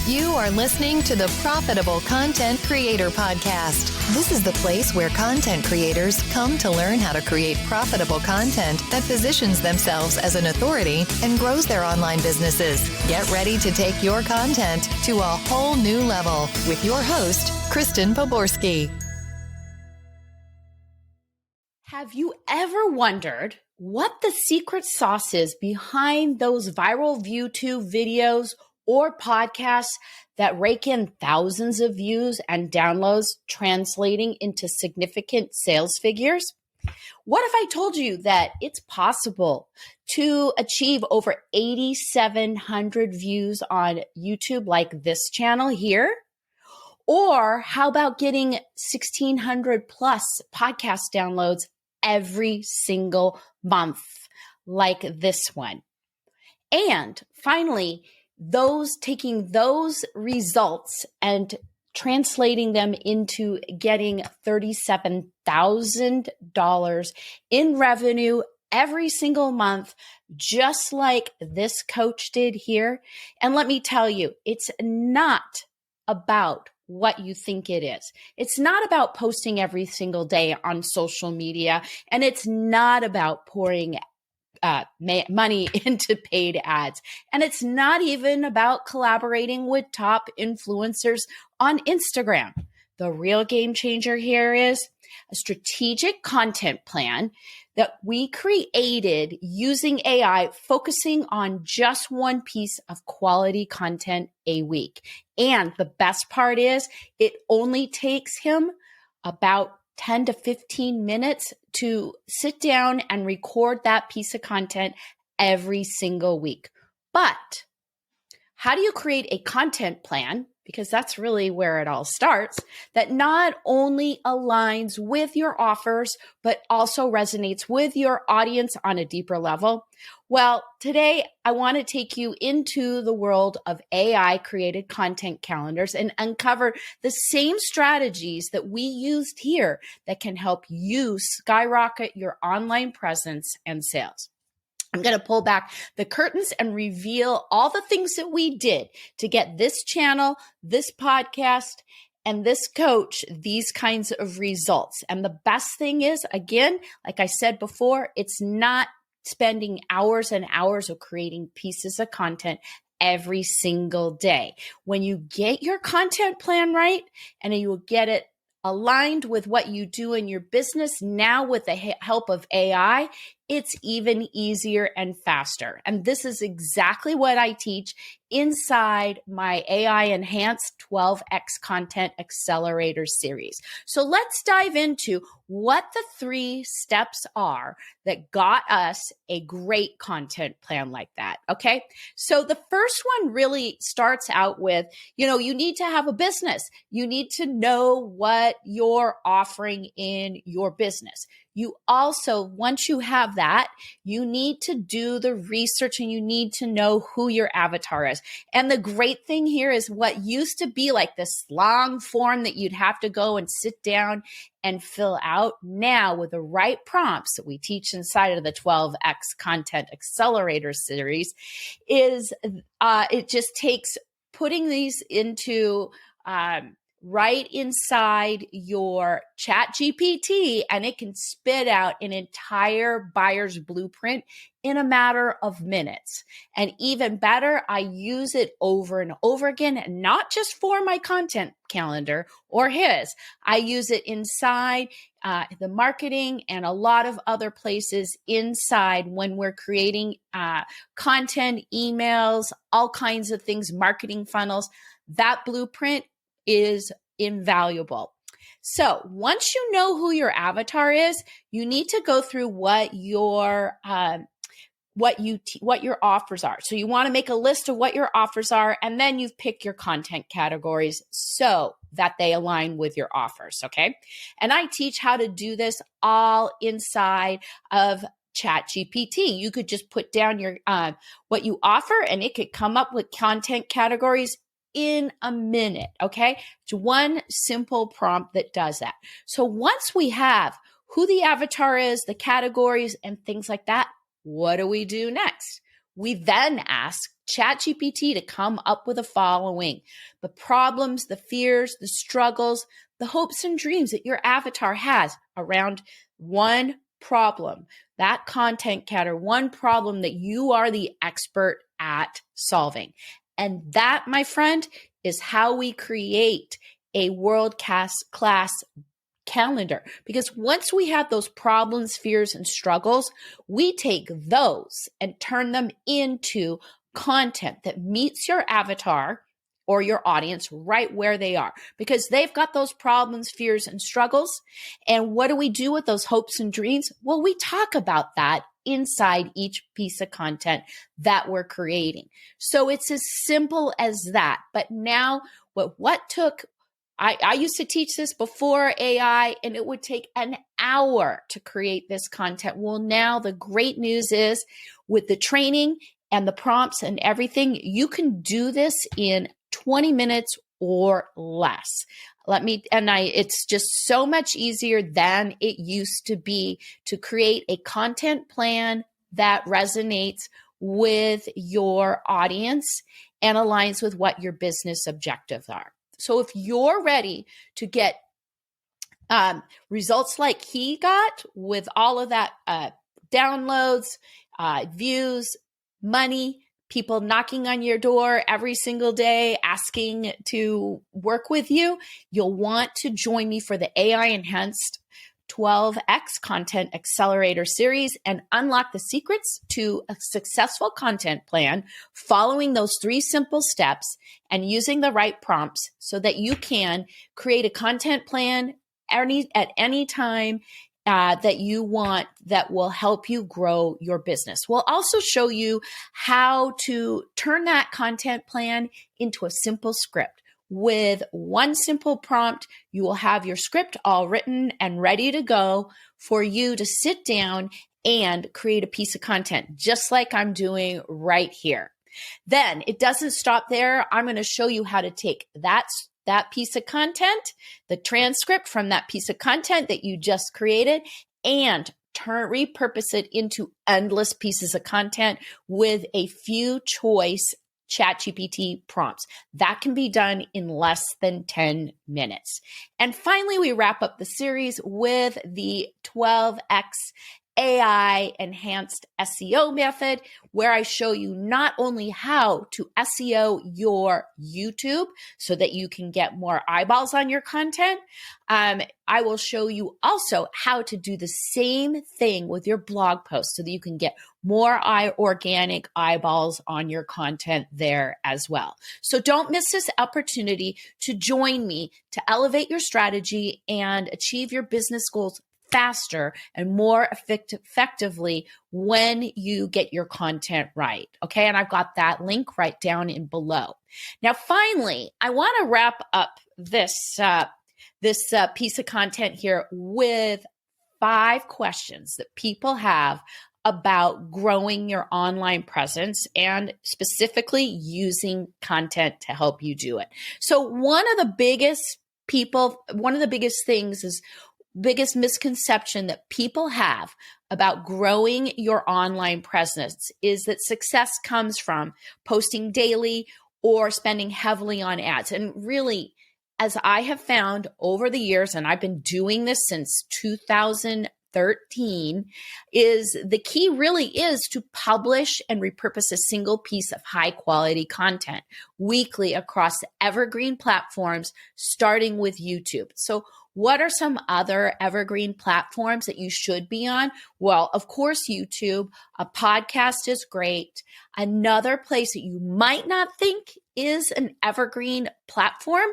You are listening to the Profitable Content Creator Podcast. This is the place where content creators come to learn how to create profitable content that positions themselves as an authority and grows their online businesses. Get ready to take your content to a whole new level with your host, Kristen Poborski. Have you ever wondered what the secret sauce is behind those viral ViewTube videos or podcasts that rake in thousands of views and downloads, translating into significant sales figures? What if I told you that it's possible to achieve over 8,700 views on YouTube like this channel here? Or how about getting 1,600 plus podcast downloads every single month like this one? And finally, taking those results and translating them into getting $37,000 in revenue every single month, just like this coach did here. And let me tell you, it's not about what you think it is. It's not about posting every single day on social media, and it's not about pouring money into paid ads. And it's not even about collaborating with top influencers on Instagram. The real game changer here is a strategic content plan that we created using AI, focusing on just one piece of quality content a week. And the best part is it only takes him about 10 to 15 minutes to sit down and record that piece of content every single week. But how do you create a content plan? Because that's really where it all starts, that not only aligns with your offers, but also resonates with your audience on a deeper level? Well, today I want to take you into the world of AI created content calendars and uncover the same strategies that we used here that can help you skyrocket your online presence and sales. I'm going to pull back the curtains and reveal all the things that we did to get this channel, this podcast, and this coach these kinds of results. And the best thing is, again, like I said before, it's not spending hours and hours of creating pieces of content every single day. When you get your content plan right and you will get it aligned with what you do in your business, now with the help of AI, it's even easier and faster. And this is exactly what I teach inside my AI Enhanced 12X Content Accelerator series. So let's dive into what the 3 steps are that got us a great content plan like that. Okay. So the first one really starts out with, you need to have a business. You need to know what you're offering in your business. You also, once you have that, you need to do the research and you need to know who your avatar is. And the great thing here is what used to be like this long form that you'd have to go and sit down and fill out, now with the right prompts that we teach inside of the 12X Content Accelerator series, is it just takes putting these into right inside your ChatGPT, and it can spit out an entire buyer's blueprint in a matter of minutes. And even better, I use it over and over again, not just for my content calendar or his. I use it inside the marketing and a lot of other places inside when we're creating content, emails, all kinds of things, marketing funnels. That blueprint is invaluable. So once you know who your avatar is, you need to go through what your offers are. So you want to make a list of what your offers are, and then you pick your content categories so that they align with your offers. Okay. And I teach how to do this all inside of ChatGPT. You could just put down your what you offer, and it could come up with content categories in a minute, okay? It's one simple prompt that does that. So once we have who the avatar is, the categories, and things like that, what do we do next? We then ask ChatGPT to come up with the following: the problems, the fears, the struggles, the hopes and dreams that your avatar has around one problem, that content category, one problem that you are the expert at solving. And that, my friend, is how we create a world-class calendar. Because once we have those problems, fears, and struggles, we take those and turn them into content that meets your avatar or your audience right where they are, because they've got those problems, fears, and struggles. And what do we do with those hopes and dreams? Well, we talk about that inside each piece of content that we're creating. So it's as simple as that. But now what took, I used to teach this before AI, and it would take an hour to create this content. Well, now the great news is, with the training and the prompts and everything, you can do this in 20 minutes or less. It's just so much easier than it used to be to create a content plan that resonates with your audience and aligns with what your business objectives are. So if you're ready to get results like he got with all of that downloads, views, money, people knocking on your door every single day asking to work with you, you'll want to join me for the AI Enhanced 12X Content Accelerator series and unlock the secrets to a successful content plan, following those 3 simple steps and using the right prompts so that you can create a content plan at any time that you want, that will help you grow your business. We'll also show you how to turn that content plan into a simple script. With one simple prompt, you will have your script all written and ready to go for you to sit down and create a piece of content, just like I'm doing right here. Then it doesn't stop there. I'm going to show you how to take that piece of content, the transcript from that piece of content that you just created, and repurpose it into endless pieces of content with a few choice ChatGPT prompts. That can be done in less than 10 minutes. And finally, we wrap up the series with the 12X AI enhanced SEO method, where I show you not only how to SEO your YouTube so that you can get more eyeballs on your content, I will show you also how to do the same thing with your blog post so that you can get more organic eyeballs on your content there as well. So don't miss this opportunity to join me to elevate your strategy and achieve your business goals faster and more effectively when you get your content right. Okay. And I've got that link right down in below. Now, finally, I want to wrap up this piece of content here with 5 questions that people have about growing your online presence and specifically using content to help you do it. So one of the biggest misconception that people have about growing your online presence is that success comes from posting daily or spending heavily on ads. And really, as I have found over the years, and I've been doing this since 2013, is the key really is to publish and repurpose a single piece of high quality content weekly across evergreen platforms, starting with YouTube. So what are some other evergreen platforms that you should be on? Well, of course, YouTube. A podcast is great. Another place that you might not think is an evergreen platform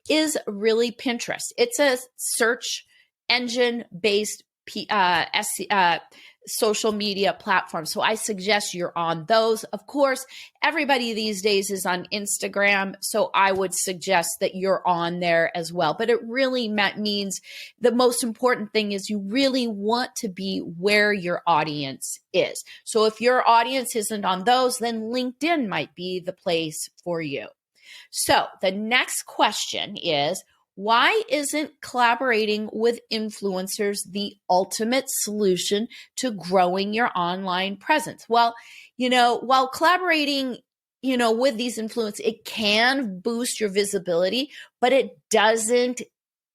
is really Pinterest. It's a search engine-based social media platform. So I suggest you're on those. Of course, everybody these days is on Instagram, so I would suggest that you're on there as well. But it really means the most important thing is you really want to be where your audience is. So if your audience isn't on those, then LinkedIn might be the place for you. So the next question is, why isn't collaborating with influencers the ultimate solution to growing your online presence? Well, while collaborating with these influencers, it can boost your visibility, but it doesn't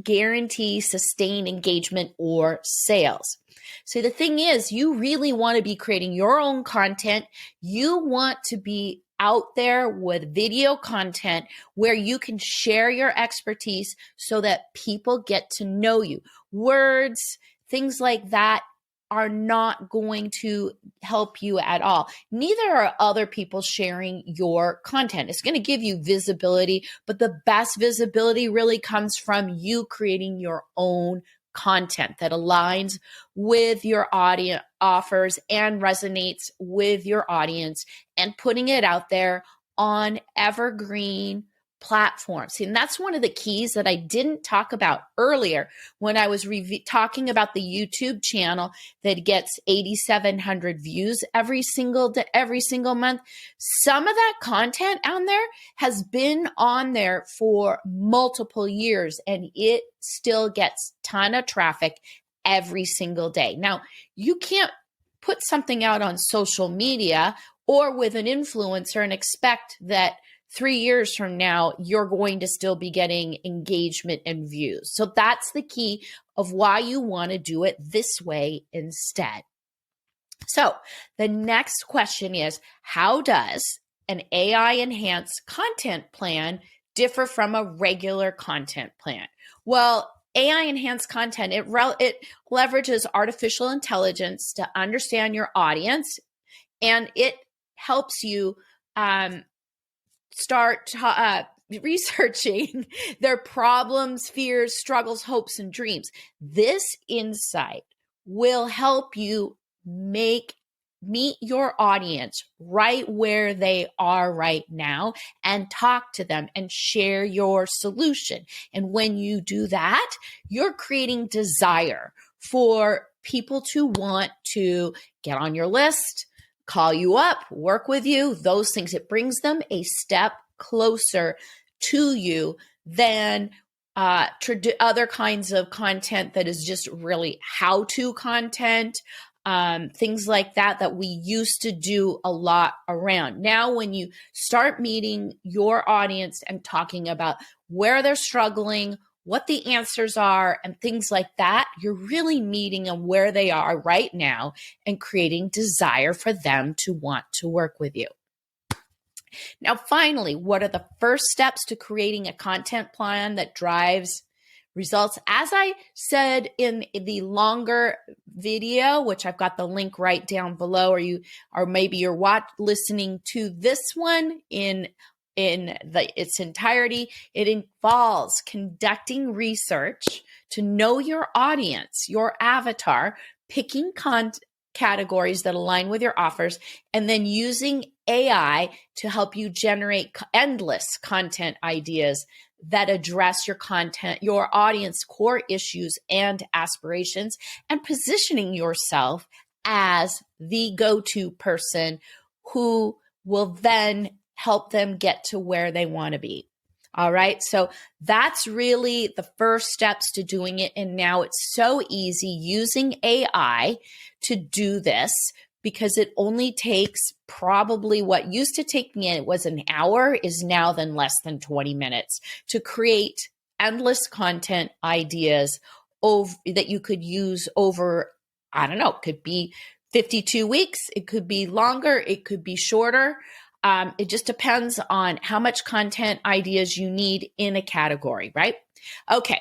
guarantee sustained engagement or sales. So the thing is, you really want to be creating your own content. You want to be out there with video content where you can share your expertise so that people get to know you. Words, things like that are not going to help you at all. Neither are other people sharing your content. It's going to give you visibility, but the best visibility really comes from you creating your own content that aligns with your audience offers and resonates with your audience, and putting it out there on evergreen platforms. And that's one of the keys that I didn't talk about earlier when I was talking about the YouTube channel that gets 8,700 views every single month. Some of that content on there has been on there for multiple years, and it still gets a ton of traffic every single day. Now, you can't put something out on social media or with an influencer and expect that 3 years from now, you're going to still be getting engagement and views. So that's the key of why you want to do it this way instead. So the next question is, how does an AI enhanced content plan differ from a regular content plan? Well, AI enhanced content, it leverages artificial intelligence to understand your audience, and it helps you start researching their problems, fears, struggles, hopes, and dreams. This insight will help you meet your audience right where they are right now and talk to them and share your solution. And when you do that, you're creating desire for people to want to get on your list, call you up, work with you, those things. It brings them a step closer to you than other kinds of content that is just really how-to content, things like that we used to do a lot around. Now, when you start meeting your audience and talking about where they're struggling, what the answers are, and things like that, you're really meeting them where they are right now and creating desire for them to want to work with you. Now, finally, what are the first steps to creating a content plan that drives results? As I said in the longer video, which I've got the link right down below, or maybe you're listening to this one in its entirety, it involves conducting research to know your audience, your avatar, picking categories that align with your offers, and then using AI to help you generate endless content ideas that address your audience core issues and aspirations, and positioning yourself as the go-to person who will then help them get to where they want to be. All right. So that's really the first steps to doing it. And now it's so easy using AI to do this, because it only takes probably what used to take me, it was an hour, is now then less than 20 minutes to create endless content ideas that you could use over, I don't know, it could be 52 weeks. It could be longer. It could be shorter. It just depends on how much content ideas you need in a category, right? Okay.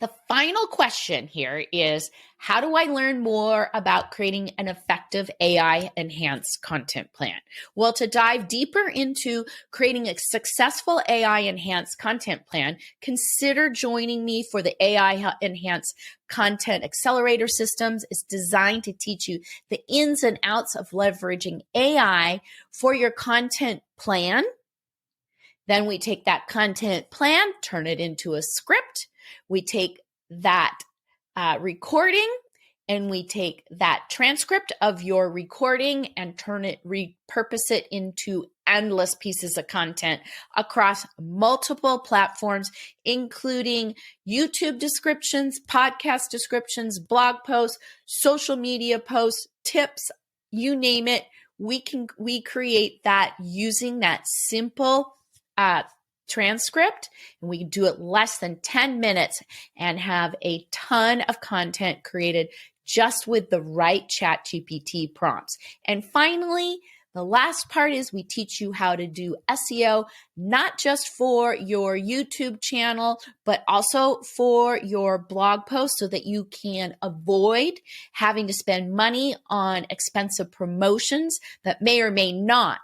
The final question here is, how do I learn more about creating an effective AI enhanced content plan? Well, to dive deeper into creating a successful AI enhanced content plan, consider joining me for the AI enhanced content accelerator systems. It's designed to teach you the ins and outs of leveraging AI for your content plan. Then we take that content plan, turn it into a script. We take that recording and we take that transcript of your recording and repurpose it into endless pieces of content across multiple platforms, including YouTube descriptions, podcast descriptions, blog posts, social media posts, tips, you name it. we create that using that simple transcript, and we do it less than 10 minutes and have a ton of content created just with the right ChatGPT prompts. And finally, the last part is we teach you how to do SEO, not just for your YouTube channel, but also for your blog posts so that you can avoid having to spend money on expensive promotions that may or may not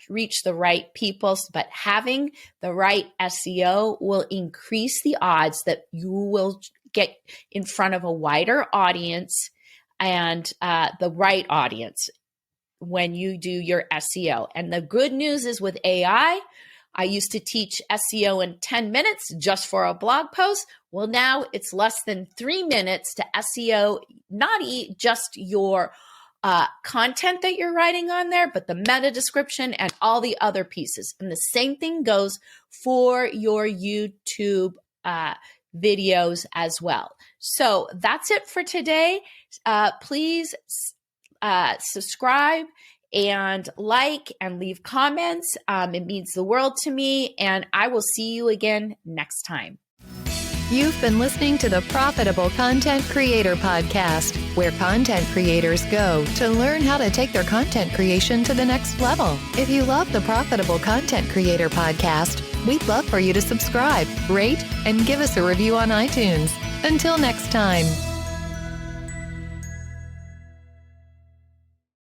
reach the right people. But having the right SEO will increase the odds that you will get in front of a wider audience and the right audience when you do your SEO. And the good news is with AI, I used to teach SEO in 10 minutes just for a blog post. Well, now it's less than 3 minutes to SEO, not just your content that you're writing on there, but the meta description and all the other pieces. And the same thing goes for your YouTube videos as well. So that's it for today. Please subscribe and like and leave comments. It means the world to me, and I will see you again next time. You've been listening to the Profitable Content Creator Podcast, where content creators go to learn how to take their content creation to the next level. If you love the Profitable Content Creator Podcast, we'd love for you to subscribe, rate, and give us a review on iTunes. Until next time.